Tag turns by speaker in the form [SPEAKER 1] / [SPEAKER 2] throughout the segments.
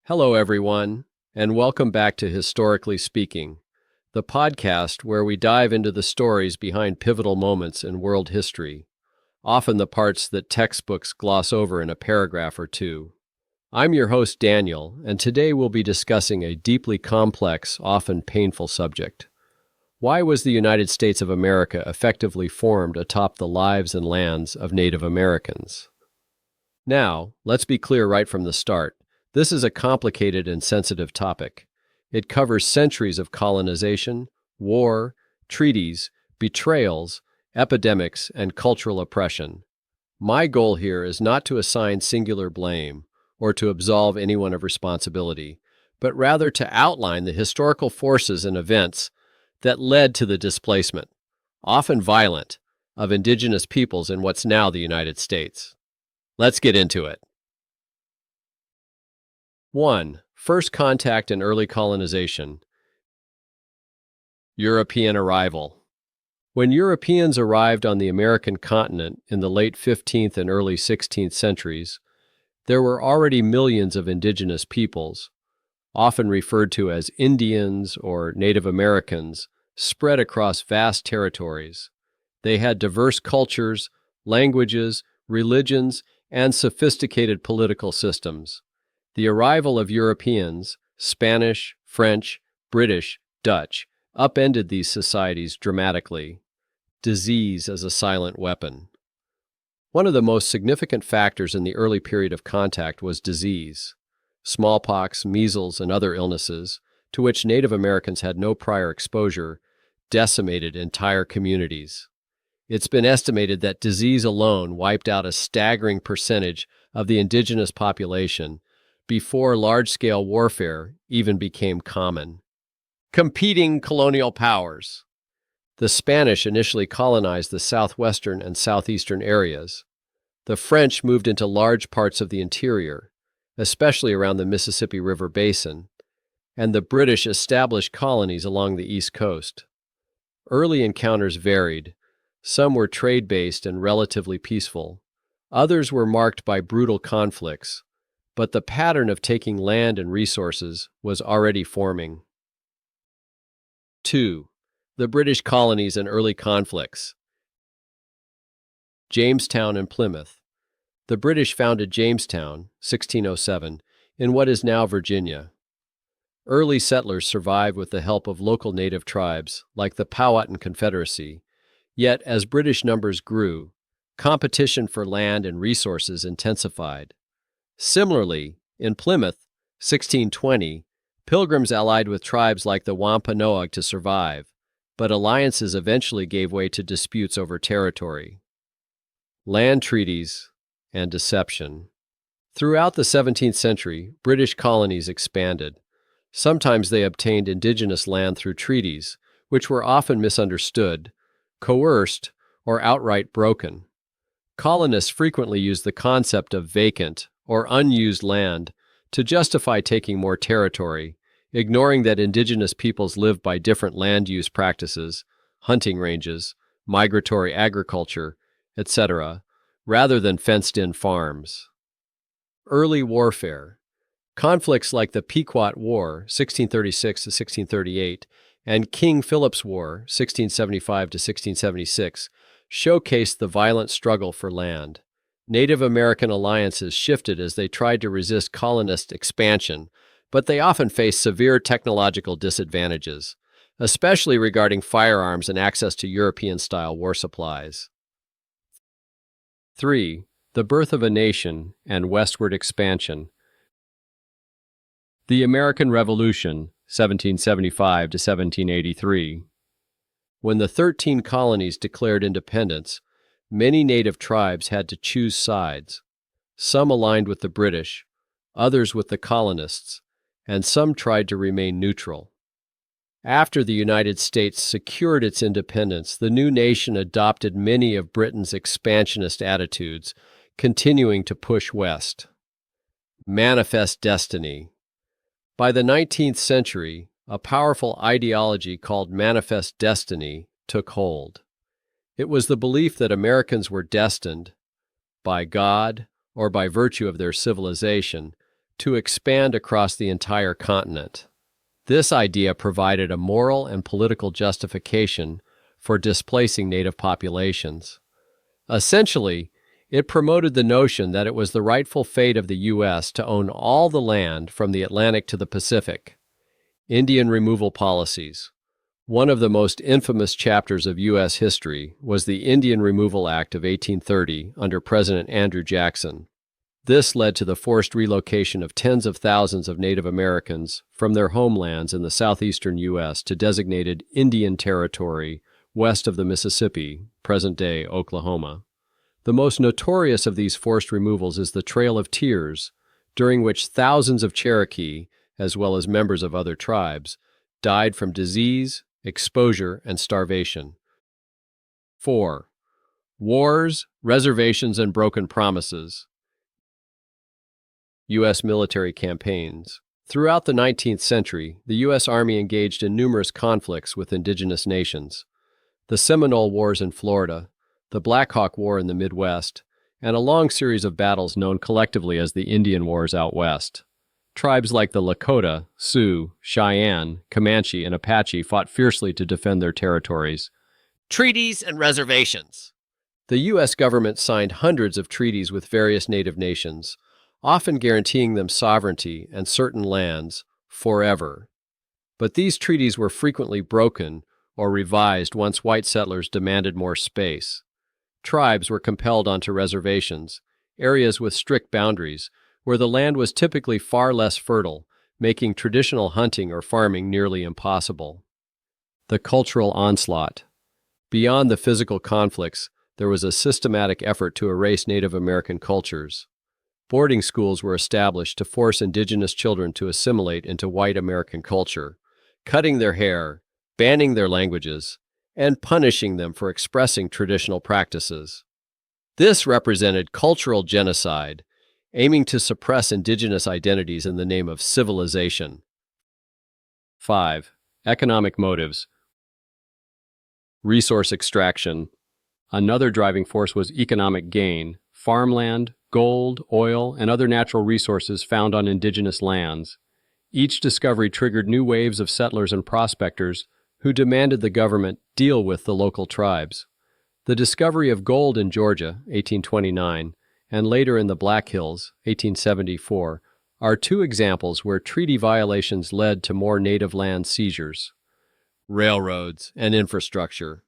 [SPEAKER 1] Hello, everyone, and welcome back to Historically Speaking, the podcast where we dive into the stories behind pivotal moments in world history, often the parts that textbooks gloss over in a paragraph or two. I'm your host, Daniel, and today we'll be discussing a deeply complex, often painful subject. Why was the United States of America effectively formed atop the lives and lands of Native Americans? Now, let's be clear right from the start. This is a complicated and sensitive topic. It covers centuries of colonization, war, treaties, betrayals, epidemics, and cultural oppression. My goal here is not to assign singular blame or to absolve anyone of responsibility, but rather to outline the historical forces and events that led to the displacement, often violent, of indigenous peoples in what's now the United States. Let's get into it. 1. First contact and early colonization. European arrival. When Europeans arrived on the American continent in the late 15th and early 16th centuries, there were already millions of indigenous peoples, often referred to as Indians or Native Americans, spread across vast territories. They had diverse cultures, languages, religions, and sophisticated political systems. The arrival of Europeans, Spanish, French, British, Dutch, upended these societies dramatically. Disease as a silent weapon. One of the most significant factors in the early period of contact was disease. Smallpox, measles, and other illnesses, to which Native Americans had no prior exposure, decimated entire communities. It's been estimated that disease alone wiped out a staggering percentage of the indigenous population before large-scale warfare even became common. Competing colonial powers. The Spanish initially colonized the southwestern and southeastern areas. The French moved into large parts of the interior, especially around the Mississippi River basin, and the British established colonies along the East Coast. Early encounters varied. Some were trade-based and relatively peaceful. Others were marked by brutal conflicts, but the pattern of taking land and resources was already forming. 2. The British colonies and early conflicts. Jamestown and Plymouth. The British founded Jamestown, 1607, in what is now Virginia. Early settlers survived with the help of local native tribes, like the Powhatan Confederacy. Yet, as British numbers grew, competition for land and resources intensified. Similarly, in Plymouth, 1620, Pilgrims allied with tribes like the Wampanoag to survive, but alliances eventually gave way to disputes over territory. Land treaties and deception. Throughout the 17th century, British colonies expanded. Sometimes they obtained indigenous land through treaties, which were often misunderstood, coerced, or outright broken. Colonists frequently used the concept of vacant or unused land to justify taking more territory, ignoring that indigenous peoples lived by different land use practices, hunting ranges, migratory agriculture, etc., rather than fenced-in farms. Early warfare. Conflicts like the Pequot War, 1636 to 1638, and King Philip's War, 1675 to 1676, showcased the violent struggle for land. Native American alliances shifted as they tried to resist colonist expansion, but they often faced severe technological disadvantages, especially regarding firearms and access to European-style war supplies. 3. The birth of a nation and westward expansion. The American Revolution, 1775 to 1783. When the 13 colonies declared independence, many native tribes had to choose sides. Some aligned with the British, others with the colonists, and some tried to remain neutral. After the United States secured its independence, the new nation adopted many of Britain's expansionist attitudes, continuing to push west. Manifest destiny. By the 19th century, a powerful ideology called manifest destiny took hold. It was the belief that Americans were destined, by God or by virtue of their civilization, to expand across the entire continent. This idea provided a moral and political justification for displacing native populations. Essentially, it promoted the notion that it was the rightful fate of the U.S. to own all the land from the Atlantic to the Pacific. Indian removal policies. One of the most infamous chapters of U.S. history was the Indian Removal Act of 1830 under President Andrew Jackson. This led to the forced relocation of tens of thousands of Native Americans from their homelands in the southeastern U.S. to designated Indian Territory west of the Mississippi, present-day Oklahoma. The most notorious of these forced removals is the Trail of Tears, during which thousands of Cherokee, as well as members of other tribes, died from disease, exposure, and starvation. 4. Wars, reservations, and broken promises. U.S. military campaigns. Throughout the 19th century, the U.S. Army engaged in numerous conflicts with indigenous nations. The Seminole Wars in Florida, the Black Hawk War in the Midwest, and a long series of battles known collectively as the Indian Wars out west. Tribes like the Lakota, Sioux, Cheyenne, Comanche, and Apache fought fiercely to defend their territories.
[SPEAKER 2] Treaties and reservations.
[SPEAKER 1] The U.S. government signed hundreds of treaties with various native nations, often guaranteeing them sovereignty and certain lands forever. But these treaties were frequently broken or revised once white settlers demanded more space. Tribes were compelled onto reservations, areas with strict boundaries, where the land was typically far less fertile, making traditional hunting or farming nearly impossible. The cultural onslaught. Beyond the physical conflicts, there was a systematic effort to erase Native American cultures. Boarding schools were established to force indigenous children to assimilate into white American culture, cutting their hair, banning their languages, and punishing them for expressing traditional practices. This represented cultural genocide, aiming to suppress indigenous identities in the name of civilization. 5. Economic motives. Resource extraction. Another driving force was economic gain. Farmland, gold, oil, and other natural resources found on indigenous lands. Each discovery triggered new waves of settlers and prospectors who demanded the government deal with the local tribes. The discovery of gold in Georgia, 1829, and later in the Black Hills, 1874, are two examples where treaty violations led to more native land seizures. Railroads and infrastructure.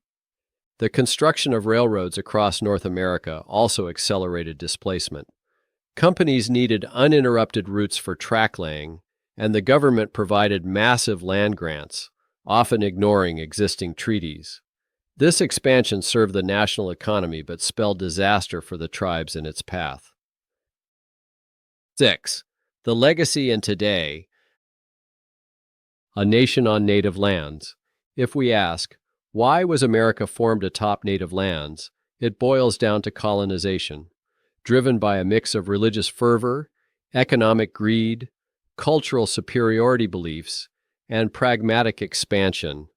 [SPEAKER 1] The construction of railroads across North America also accelerated displacement. Companies needed uninterrupted routes for track laying, and the government provided massive land grants, often ignoring existing treaties. This expansion served the national economy but spelled disaster for the tribes in its path. 6. The legacy and today. A nation on native lands. If we ask, why was America formed atop native lands? It boils down to colonization, driven by a mix of religious fervor, economic greed, cultural superiority beliefs, and pragmatic expansion.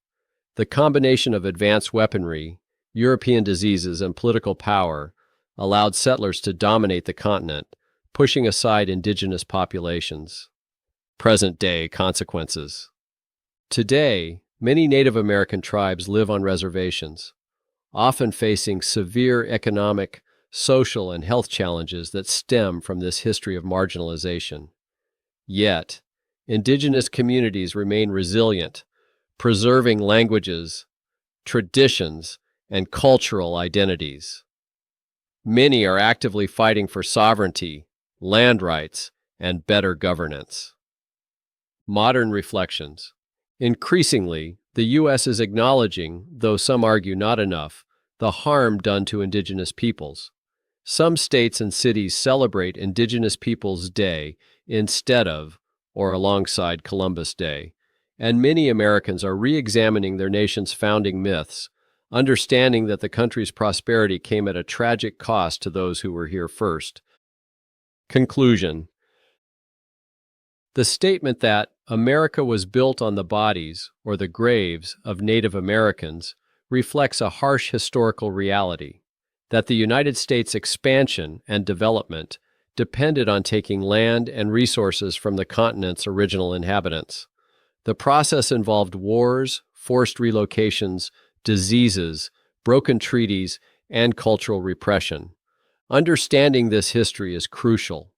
[SPEAKER 1] The combination of advanced weaponry, European diseases, and political power allowed settlers to dominate the continent, pushing aside indigenous populations. Present-day consequences. Today, many Native American tribes live on reservations, often facing severe economic, social, and health challenges that stem from this history of marginalization. Yet, indigenous communities remain resilient, preserving languages, traditions, and cultural identities. Many are actively fighting for sovereignty, land rights, and better governance. Modern reflections. Increasingly, the U.S. is acknowledging, though some argue not enough, the harm done to indigenous peoples. Some states and cities celebrate Indigenous Peoples Day instead of, or alongside Columbus Day, and many Americans are re-examining their nation's founding myths, understanding that the country's prosperity came at a tragic cost to those who were here first. Conclusion. The statement that America was built on the bodies, or the graves, of Native Americans reflects a harsh historical reality, that the United States' expansion and development depended on taking land and resources from the continent's original inhabitants. The process involved wars, forced relocations, diseases, broken treaties, and cultural repression. Understanding this history is crucial.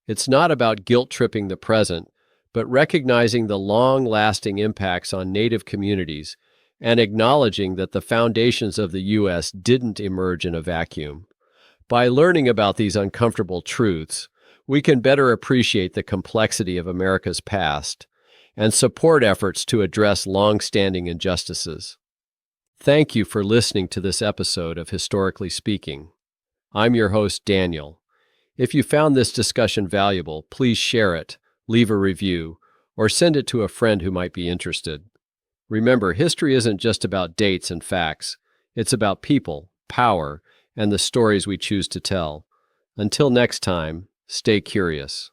[SPEAKER 1] It's not about guilt-tripping the present, but recognizing the long-lasting impacts on Native communities and acknowledging that the foundations of the U.S. didn't emerge in a vacuum. By learning about these uncomfortable truths, we can better appreciate the complexity of America's past and support efforts to address long-standing injustices. Thank you for listening to this episode of Historically Speaking. I'm your host, Daniel. If you found this discussion valuable, please share it, leave a review, or send it to a friend who might be interested. Remember, history isn't just about dates and facts. It's about people, power, and the stories we choose to tell. Until next time, stay curious.